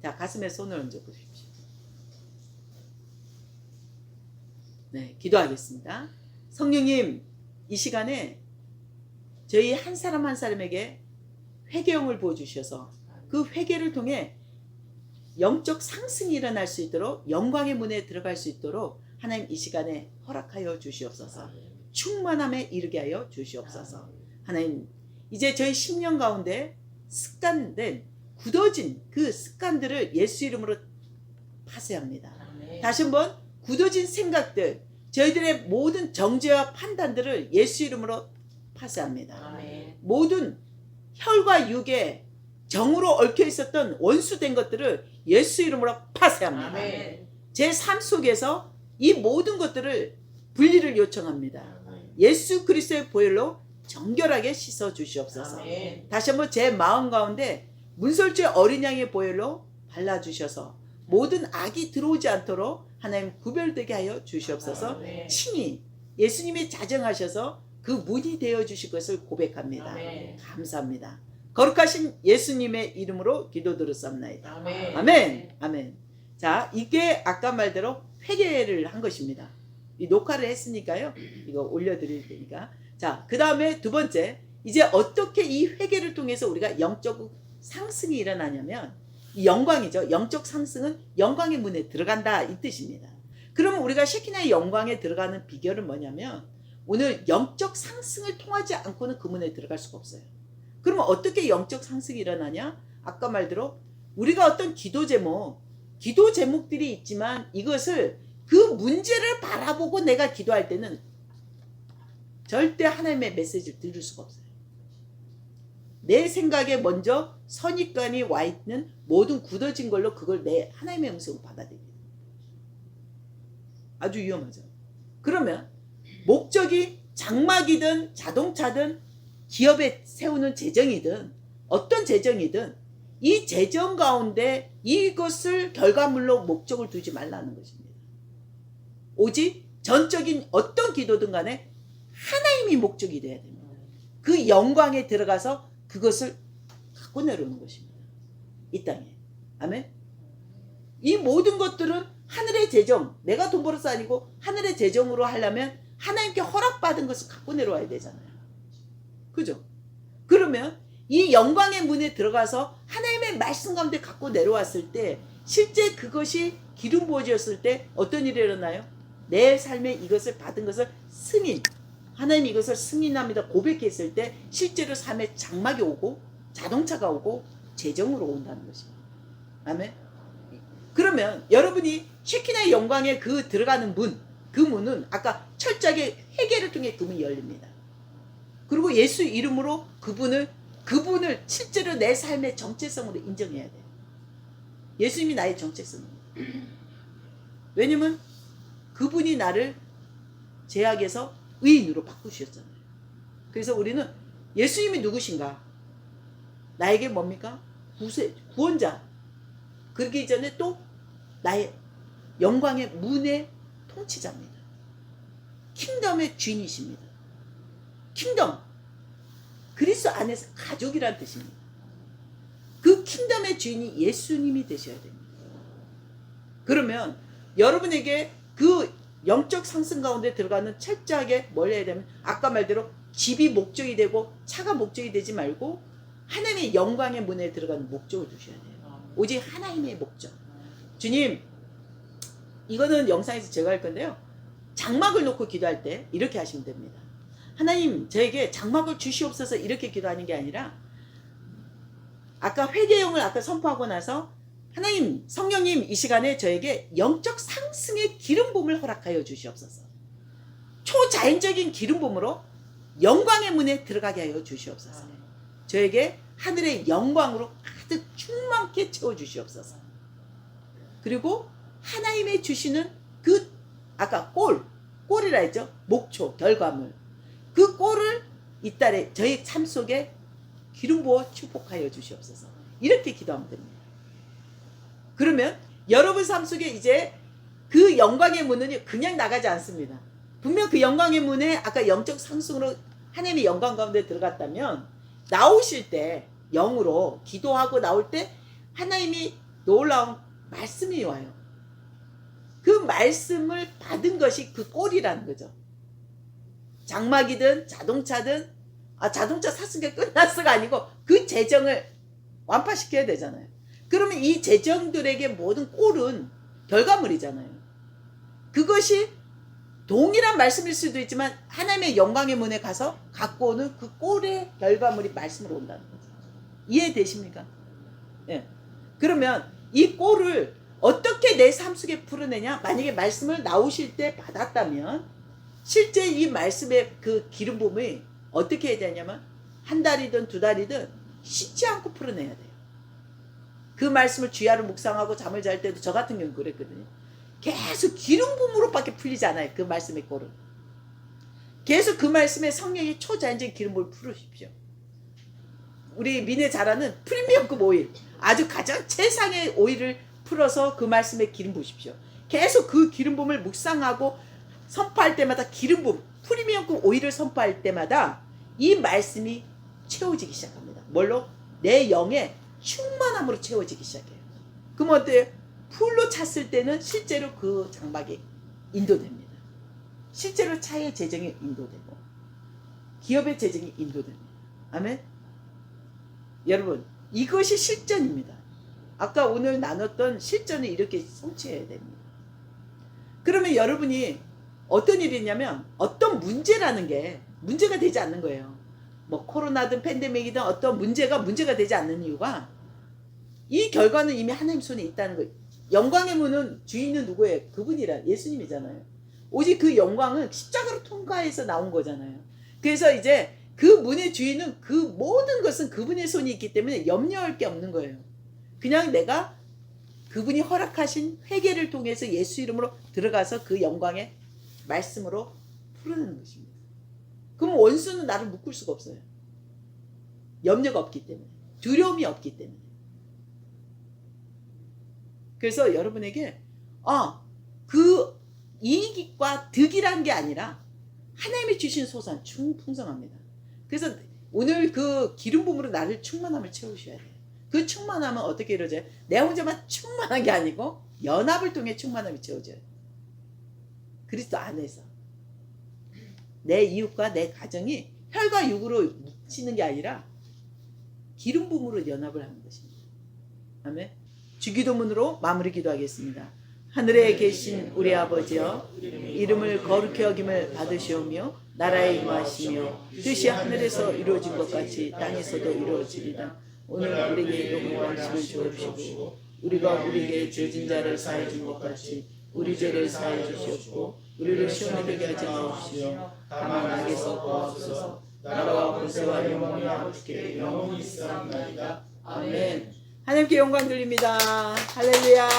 자, 가슴에 손을 얹어 보십시오. 네, 기도하겠습니다. 성령님, 이 시간에 저희 한 사람 한 사람에게 회개형을 부어주셔서 그 회개를 통해 영적 상승이 일어날 수 있도록, 영광의 문에 들어갈 수 있도록 하나님 이 시간에 허락하여 주시옵소서. 충만함에 이르게 하여 주시옵소서. 하나님, 이제 저희 심령 가운데 습관된 굳어진 그 습관들을 예수 이름으로 파쇄합니다. 다시 한번, 굳어진 생각들, 저희들의 모든 정죄와 판단들을 예수 이름으로 파쇄합니다. 모든 혈과 육에 정으로 얽혀 있었던 원수된 것들을 예수 이름으로 파쇄합니다. 제 삶 속에서 이 모든 것들을 분리를 요청합니다. 예수 그리스도의 보혈로 정결하게 씻어 주시옵소서. 다시 한번 제 마음 가운데 문설주의 어린 양의 보혈로 발라주셔서 모든 악이 들어오지 않도록 하나님 구별되게 하여 주시옵소서. 친히 예수님이 자정하셔서 그 문이 되어 주실 것을 고백합니다. 감사합니다. 거룩하신 예수님의 이름으로 기도드렸사옵나이다. 아멘. 아멘. 자, 이게 아까 말대로 회개를 한 것입니다. 이 녹화를 했으니까요, 이거 올려드릴 테니까. 자, 그 다음에 두 번째, 이제 어떻게 이 회개를 통해서 우리가 영적 상승이 일어나냐면, 이 영광이죠. 영적 상승은 영광의 문에 들어간다, 이 뜻입니다. 그러면 우리가 셰키나의 영광에 들어가는 비결은 뭐냐면, 오늘 영적 상승을 통하지 않고는 그 문에 들어갈 수가 없어요. 그러면 어떻게 영적 상승이 일어나냐? 아까 말대로 우리가 어떤 기도 제목들이 있지만 이것을 그 문제를 바라보고 내가 기도할 때는 절대 하나님의 메시지를 들을 수가 없어요. 내 생각에 먼저 선입관이 와 있는 모든 굳어진 걸로 그걸 내 하나님의 음성을 받아들입니다. 아주 위험하죠. 그러면 목적이 장막이든 자동차든 기업에 세우는 재정이든 어떤 재정이든 이 재정 가운데 이것을 결과물로 목적을 두지 말라는 것입니다. 오직 전적인 어떤 기도든 간에 하나님이 목적이 돼야 됩니다. 그 영광에 들어가서 그것을 갖고 내려오는 것입니다. 이 땅에. 아멘. 이 모든 것들은 하늘의 재정, 내가 돈 벌어서 아니고 하늘의 재정으로 하려면 하나님께 허락받은 것을 갖고 내려와야 되잖아요. 그죠? 그러면 이 영광의 문에 들어가서 하나님의 말씀 가운데 갖고 내려왔을 때 실제 그것이 기름 부어졌을 때 어떤 일이 일어나요? 내 삶에 이것을 받은 것을 승인, 하나님 이것을 승인합니다 고백했을 때 실제로 삶에 장막이 오고 자동차가 오고 재정으로 온다는 것입니다. 아멘. 그러면 여러분이 셰키나의 영광에 그 들어가는 문, 그 문은 아까 철저하게 회개를 통해 그 문이 열립니다. 그리고 예수 이름으로 그분을 실제로 내 삶의 정체성으로 인정해야 돼요. 예수님이 나의 정체성입니다. 왜냐면 그분이 나를 죄악에서 의인으로 바꾸셨잖아요. 그래서 우리는 예수님이 누구신가? 나에게 뭡니까? 구원자. 그러기 전에 또 나의 영광의 문의 통치자입니다. 킹덤의 주인이십니다. 킹덤, 그리스도 안에서 가족이란 뜻입니다. 그 킹덤의 주인이 예수님이 되셔야 됩니다. 그러면 여러분에게 그 영적 상승 가운데 들어가는 철저하게 뭘 해야 되면 아까 말대로 집이 목적이 되고 차가 목적이 되지 말고 하나님의 영광의 문에 들어가는 목적을 두셔야 돼요. 오직 하나님의 목적. 주님, 이거는 영상에서 제가 할 건데요, 장막을 놓고 기도할 때 이렇게 하시면 됩니다. 하나님, 저에게 장막을 주시옵소서, 이렇게 기도하는 게 아니라 아까 회개형을 아까 선포하고 나서 하나님, 성령님, 이 시간에 저에게 영적 상승의 기름 부음을 허락하여 주시옵소서. 초자연적인 기름 부음으로 영광의 문에 들어가게 하여 주시옵소서. 저에게 하늘의 영광으로 가득 충만케 채워 주시옵소서. 그리고 하나님의 주시는 그 아까 꼴이라 했죠. 목초, 결과물. 그 꼴을 이달에 저희 삶 속에 기름 부어 축복하여 주시옵소서. 이렇게 기도하면 됩니다. 그러면 여러분 삶 속에 이제 그 영광의 문은 그냥 나가지 않습니다. 분명 그 영광의 문에 아까 영적 상승으로 하나님의 영광 가운데 들어갔다면 나오실 때 영으로 기도하고 나올 때 하나님이 놀라운 말씀이 와요. 그 말씀을 받은 것이 그 꼴이라는 거죠. 장막이든 자동차든 자동차 샀으니까 끝났어가 아니고 그 재정을 완파시켜야 되잖아요. 그러면 이 재정들에게 모든 꼴은 결과물이잖아요. 그것이 동일한 말씀일 수도 있지만 하나님의 영광의 문에 가서 갖고 오는 그 꼴의 결과물이 말씀으로 온다는 거죠. 이해되십니까? 예. 그러면 이 꼴을 어떻게 내 삶 속에 풀어내냐? 만약에 말씀을 나오실 때 받았다면 실제 이 말씀의 그 기름 부음이 어떻게 해야 되냐면 한 달이든 두 달이든 쉬지 않고 풀어내야 돼요. 그 말씀을 주야로 묵상하고 잠을 잘 때도 저 같은 경우 그랬거든요. 계속 기름 부음으로밖에 풀리지 않아요. 그 말씀의 꼴은. 계속 그 말씀에 성령의 초자연적인 기름 부음을 풀으십시오. 우리 민혜 잘하는 프리미엄급 오일, 아주 가장 최상의 오일을 풀어서 그 말씀에 기름 부으십시오. 계속 그 기름 부음을 묵상하고 선포할 때마다 기름 부음, 프리미엄급 오일을 선포할 때마다 이 말씀이 채워지기 시작합니다. 뭘로? 내 영의 충만함으로 채워지기 시작해요. 그럼 어때요? 풀로 찼을 때는 실제로 그 장막이 인도됩니다. 실제로 차의 재정이 인도되고 기업의 재정이 인도됩니다. 아멘? 여러분, 이것이 실전입니다. 아까 오늘 나눴던 실전을 이렇게 성취해야 됩니다. 그러면 여러분이 어떤 일이 있냐면 어떤 문제라는 게 문제가 되지 않는 거예요. 뭐 코로나든 팬데믹이든 어떤 문제가 되지 않는 이유가 이 결과는 이미 하나님 손에 있다는 거예요. 영광의 문은 주인은 누구예요? 그분이라 예수님이잖아요. 오직 그 영광은 십자가로 통과해서 나온 거잖아요. 그래서 이제 그 문의 주인은 그 모든 것은 그분의 손이 있기 때문에 염려할 게 없는 거예요. 그냥 내가 그분이 허락하신 회개를 통해서 예수 이름으로 들어가서 그 영광의 말씀으로 풀어내는 것입니다. 그럼 원수는 나를 묶을 수가 없어요. 염려가 없기 때문에, 두려움이 없기 때문에. 그래서 여러분에게 그 이익과 득이란 게 아니라 하나님이 주신 소산 충풍성합니다. 그래서 오늘 그 기름 부음으로 나를 충만함을 채우셔야 돼요. 그 충만함은 어떻게 이루어져요? 내 혼자만 충만한 게 아니고 연합을 통해 충만함이 채워져요. 그리스도 안에서 내 이웃과 내 가정이 혈과 육으로 뭉치는 게 아니라 기름 부음으로 연합을 하는 것입니다. 아멘. 주기도문으로 마무리 기도하겠습니다. 하늘에 계신 우리 아버지여, 이름을 거룩히 여김을 받으시오며 나라에 임하시며 뜻이 하늘에서 이루어진 것 같이 땅에서도 이루어지리다. 오늘 우리에게 용감한 음식을 주옵시고 우리가 우리에게 죄진 자를 사해 준 것 같이 우리 죄를 사해 주시옵고 우리를 시험에 들게 하지 마옵시며 다만 악에서 구하옵소서. 나라와 권세와 영광이 아버지께 영원히 있사옵나이다. 아멘. 하나님께 영광 돌립니다. 할렐루야.